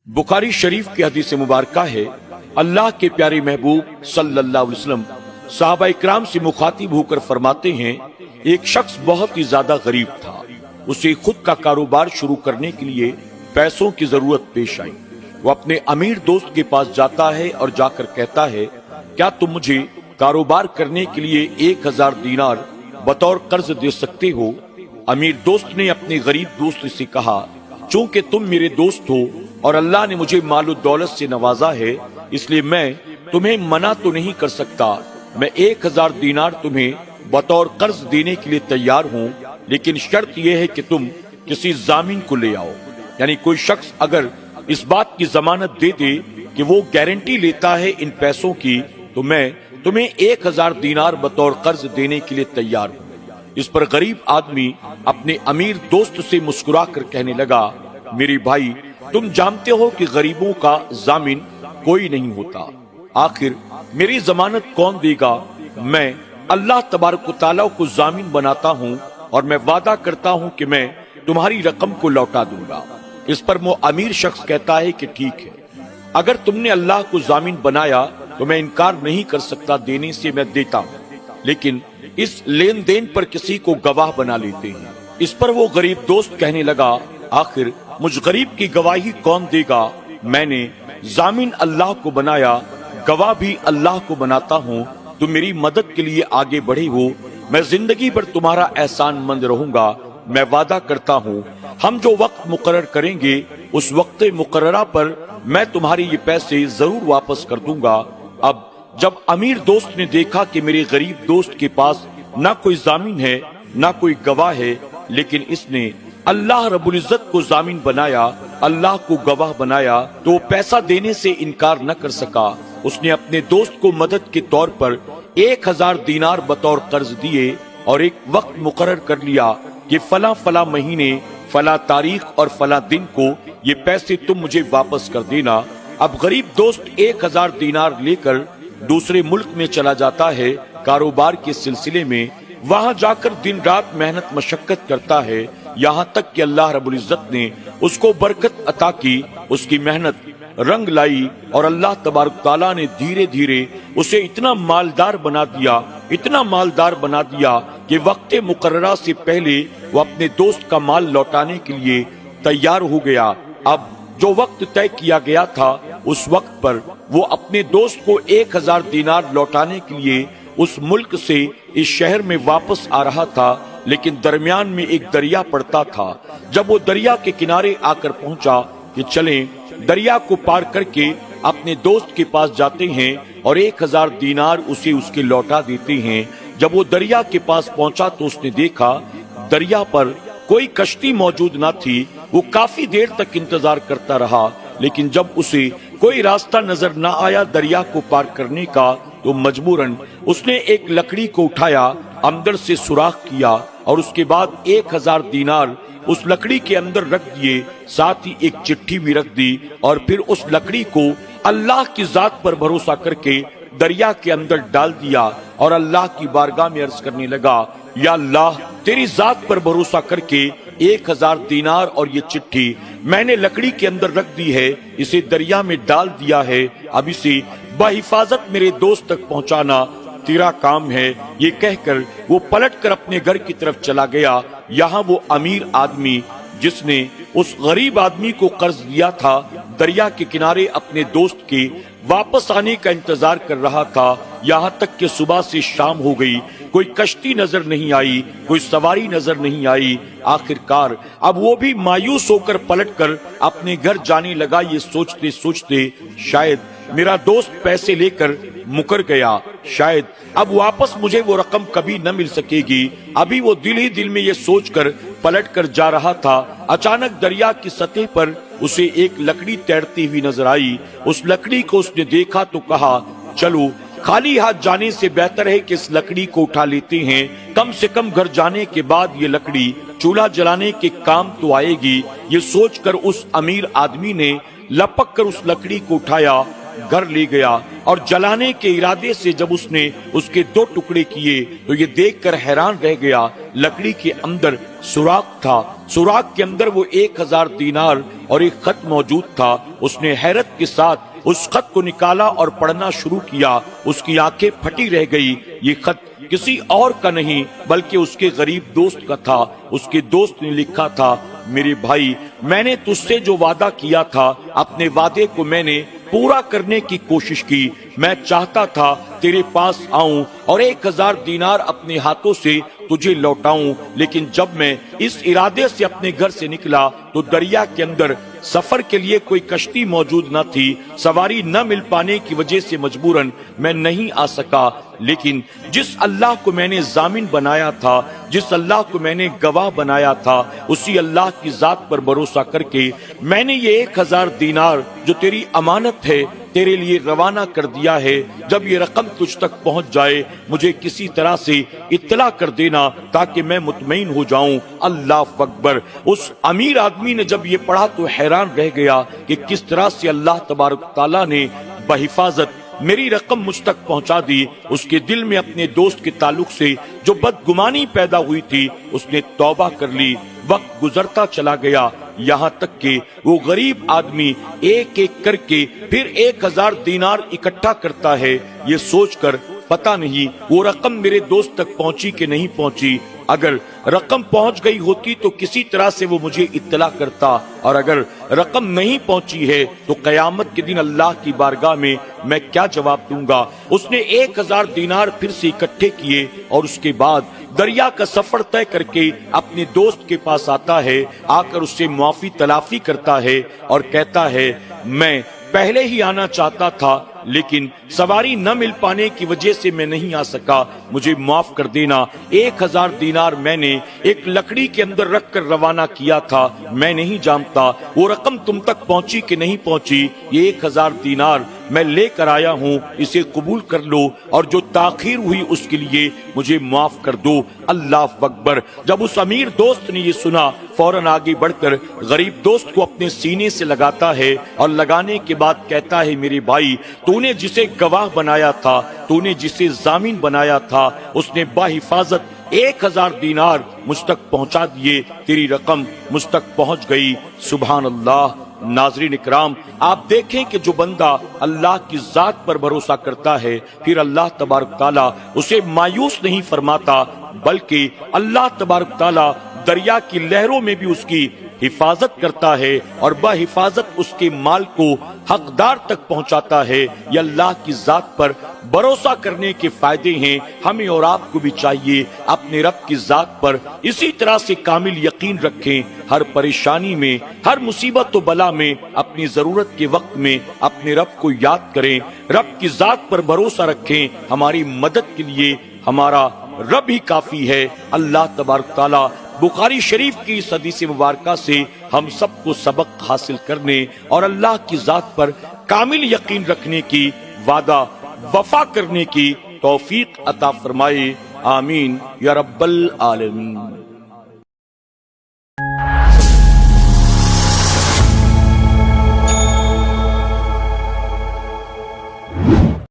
बुखारी शरीफ की हदीस मुबारका है, अल्लाह के प्यारे महबूब सल्लल्लाहु अलैहि वसल्लम सहाबा इकराम से मुखातिब होकर फरमाते हैं, एक शख्स बहुत ही ज्यादा गरीब था। उसे खुद का कारोबार शुरू करने के लिए पैसों की जरूरत पेश आई। वो अपने अमीर दोस्त के पास जाता है और जाकर कहता है, क्या तुम मुझे कारोबार करने के लिए 1000 दीनार बतौर कर्ज दे सकते हो? अमीर दोस्त ने अपने गरीब दोस्त से कहा, चूंकि तुम मेरे दोस्त हो और अल्लाह ने मुझे मालो दौलत से नवाजा है, इसलिए मैं तुम्हें मना तो नहीं कर सकता। मैं 1000 दीनार तुम्हें बतौर कर्ज देने के लिए तैयार हूँ, लेकिन शर्त यह है कि तुम किसी जामीन को ले आओ। यानी कोई शख्स अगर इस बात की जमानत दे दे कि वो गारंटी लेता है इन पैसों की, तो मैं तुम्हें 1000 दीनार बतौर कर्ज देने के लिए तैयार हूँ। इस पर गरीब आदमी अपने अमीर दोस्त से मुस्कुरा कर कहने लगा, मेरे भाई, तुम जानते हो कि गरीबों का जामिन कोई नहीं होता। आखिर मेरी जमानत कौन देगा? मैं अल्लाह तबारक तआला को जामिन बनाता हूँ और मैं वादा करता हूँ कि मैं तुम्हारी रकम को लौटा दूंगा। इस पर वो अमीर शख्स कहता है कि ठीक है, अगर तुमने अल्लाह को जामिन बनाया तो मैं इनकार नहीं कर सकता, देने से मैं देता हूँ, लेकिन इस लेन देन पर किसी को गवाह बना लेते हैं। इस पर वो गरीब दोस्त कहने लगा, आखिर मुझ गरीब की गवाही कौन देगा? मैंने जामिन अल्लाह को बनाया, गवाह भी अल्लाह को बनाता हूँ। तुम मेरी मदद के लिए आगे बढ़े हो, मैं जिंदगी भर तुम्हारा एहसान मंद रहूंगा। मैं वादा करता हूँ, हम जो वक्त मुकर्रर करेंगे उस वक्त मुकर्ररा पर मैं तुम्हारे ये पैसे जरूर वापस कर दूंगा। अब जब अमीर दोस्त ने देखा कि मेरे गरीब दोस्त के पास ना कोई जामीन है ना कोई गवाह है, लेकिन इसने अल्लाह रब्बुल इज्जत को जामीन बनाया, अल्लाह को गवाह बनाया, तो वो पैसा देने से इनकार न कर सका। उसने अपने दोस्त को मदद के तौर पर 1000 दीनार बतौर कर्ज दिए और एक वक्त मुकर्रर कर लिया कि फला फला महीने, फला तारीख और फला दिन को ये पैसे तुम मुझे वापस कर देना। अब गरीब दोस्त 1000 दीनार लेकर दूसरे मुल्क में चला जाता है कारोबार के सिलसिले में। वहां जाकर दिन रात मेहनत मशक्कत करता है, यहाँ तक कि अल्लाह रब्बुल इज्जत ने उसको बरकत अता की, उसकी मेहनत रंग लाई और अल्लाह तबारक तआला ने धीरे धीरे उसे इतना मालदार बना दिया, इतना मालदार बना दिया कि वक्त मुकर्ररा से पहले वो अपने दोस्त का माल लौटाने के लिए तैयार हो गया। अब जो वक्त तय किया गया था उस वक्त पर वो अपने दोस्त को 1000 दीनार लौटाने के लिए उस मुल्क से इस शहर में वापस आ रहा था, लेकिन दरमियान में एक दरिया पड़ता था। जब वो दरिया के किनारे आकर पहुंचा कि चलें, दरिया को पार करके अपने दोस्त के पास जाते हैं और 1000 दीनार उसे उसके लौटा देते हैं। जब वो दरिया के पास पहुंचा तो उसने देखा दरिया पर कोई कश्ती मौजूद न थी। वो काफी देर तक इंतजार करता रहा, लेकिन जब उसे कोई रास्ता नजर न आया दरिया को पार करने का, तो मजबूरन उसने एक लकड़ी को उठाया, अंदर से सुराख किया और उसके बाद 1000 दीनार उस लकड़ी के अंदर रख दिए, साथ ही एक चिट्ठी भी रख दी और फिर उस लकड़ी को अल्लाह की जात पर भरोसा करके दरिया के अंदर डाल दिया और अल्लाह की बारगाह में अर्ज करने लगा, या अल्लाह, तेरी जात पर भरोसा करके 1000 दीनार और ये चिट्ठी मैंने लकड़ी के अंदर रख दी है, इसे दरिया में डाल दिया है, अब इसे बहिफाजत मेरे दोस्त तक पहुंचाना तेरा काम है। ये कहकर वो पलटकर अपने घर की तरफ चला गया। यहाँ वो अमीर आदमी जिसने उस गरीब आदमी को कर्ज दिया था, दरिया के किनारे अपने दोस्त के वापस आने का इंतजार कर रहा था। यहाँ तक कि सुबह से शाम हो गई, कोई कश्ती नजर नहीं आई, कोई सवारी नजर नहीं आई। आखिरकार अब वो भी मायूस होकर पलटकर अपने घर जाने लगा, ये सोचते सोचते शायद मेरा दोस्त पैसे लेकर मुकर गया, शायद अब वापस मुझे वो रकम कभी न मिल सकेगी। अभी वो दिल ही दिल में ये सोचकर पलट कर जा रहा था, अचानक दरिया की सतह पर उसे एक लकड़ी तैरती हुई नजर आई। उस लकड़ी को उसने देखा तो कहा, चलो खाली हाथ जाने से बेहतर है कि इस लकड़ी को उठा लेते हैं, कम से कम घर जाने के बाद ये लकड़ी चूल्हा जलाने के काम तो आएगी। ये सोचकर उस अमीर आदमी ने लपक कर उस लकड़ी को उठाया گھر لے گیا اور جلانے کے ارادے سے جب اس نے اس کے 2 ٹکڑے کیے تو یہ دیکھ کر حیران رہ گیا، لکڑی کے اندر سوراخ تھا، سوراخ کے اندر وہ 1000 دینار اور ایک خط موجود تھا۔ اس نے حیرت کے ساتھ اس خط کو نکالا اور پڑھنا شروع کیا، اس کی آنکھیں پھٹی رہ گئی۔ یہ خط کسی اور کا نہیں بلکہ اس کے غریب دوست کا تھا۔ اس کے دوست نے لکھا تھا، میرے بھائی، میں نے تجھ سے جو وعدہ کیا تھا، اپنے وعدے کو میں نے پورا کرنے کی کوشش کی۔ میں چاہتا تھا تیرے پاس آؤں اور 1000 دینار اپنے ہاتھوں سے تجھے لوٹاؤں، لیکن جب میں اس ارادے سے اپنے گھر سے نکلا تو دریا کے اندر سفر کے لیے کوئی کشتی موجود نہ تھی۔ سواری نہ مل پانے کی وجہ سے مجبوراً میں نہیں آ سکا، لیکن جس اللہ کو میں نے ضامن بنایا تھا، جس اللہ کو میں نے گواہ بنایا تھا، اسی اللہ کی ذات پر بھروسہ کر کے میں نے یہ 1000 دینار جو تیری امانت ہے تیرے لیے روانہ کر دیا ہے۔ جب یہ رقم تجھ تک پہنچ جائے مجھے کسی طرح سے اطلاع کر دینا تاکہ میں مطمئن ہو جاؤں۔ اللہ اکبر۔ اس امیر آدمی نے جب یہ پڑھا تو حیران رہ گیا کہ کس طرح سے اللہ تبارک تعالیٰ نے بحفاظت میری رقم مجھ تک پہنچا دی۔ اس کے دل میں اپنے دوست کے تعلق سے جو بدگمانی پیدا ہوئی تھی اس نے توبہ کر لی۔ وقت گزرتا چلا گیا، یہاں تک کہ وہ غریب آدمی ایک ایک کر کے پھر 1000 دینار اکٹھا کرتا ہے، یہ سوچ کر پتہ نہیں وہ رقم میرے دوست تک پہنچی کہ نہیں پہنچی۔ اگر رقم پہنچ گئی ہوتی تو کسی طرح سے وہ مجھے اطلاع کرتا، اور اگر رقم نہیں پہنچی ہے تو قیامت کے دن اللہ کی بارگاہ میں میں کیا جواب دوں گا۔ اس نے 1000 دینار پھر سے اکٹھے کیے اور اس کے بعد دریا کا سفر طے کر کے اپنے دوست کے پاس آتا ہے، آ کر اس سے معافی تلافی کرتا ہے اور کہتا ہے، میں پہلے ہی آنا چاہتا تھا لیکن سواری نہ مل پانے کی وجہ سے میں نہیں آ سکا، مجھے معاف کر دینا۔ 1000 دینار میں نے ایک لکڑی کے اندر رکھ کر روانہ کیا تھا، میں نہیں جانتا وہ رقم تم تک پہنچی کہ نہیں پہنچی۔ یہ 1000 دینار میں لے کر آیا ہوں، اسے قبول کر لو اور جو تاخیر ہوئی اس کے لیے مجھے معاف کر دو۔ اللہ اکبر۔ جب اس امیر دوست نے یہ سنا فوراً آگے بڑھ کر غریب دوست کو اپنے سینے سے لگاتا ہے اور لگانے کے بعد کہتا ہے، میرے بھائی، تو نے جسے گواہ بنایا تھا، تو نے جسے ضامن بنایا تھا، اس نے بحفاظت 1000 دینار مجھ تک پہنچا دیے، تیری رقم مجھ تک پہنچ گئی۔ سبحان اللہ۔ ناظرین اکرام، آپ دیکھیں کہ جو بندہ اللہ کی ذات پر بھروسہ کرتا ہے پھر اللہ تبارک تعالیٰ اسے مایوس نہیں فرماتا، بلکہ اللہ تبارک تعالیٰ دریا کی لہروں میں بھی اس کی حفاظت کرتا ہے اور بحفاظت اس کے مال کو حقدار تک پہنچاتا ہے۔ یہ اللہ کی ذات پر بھروسہ کرنے کے فائدے ہیں۔ ہمیں اور آپ کو بھی چاہیے اپنے رب کی ذات پر اسی طرح سے کامل یقین رکھیں۔ ہر پریشانی میں، ہر مصیبت و بلا میں، اپنی ضرورت کے وقت میں اپنے رب کو یاد کریں، رب کی ذات پر بھروسہ رکھیں۔ ہماری مدد کے لیے ہمارا رب ہی کافی ہے۔ اللہ تبارک تعالیٰ بخاری شریف کی اس حدیث مبارکہ سے ہم سب کو سبق حاصل کرنے اور اللہ کی ذات پر کامل یقین رکھنے کی، وعدہ وفا کرنے کی توفیق عطا فرمائے۔ آمین یا رب العالمین۔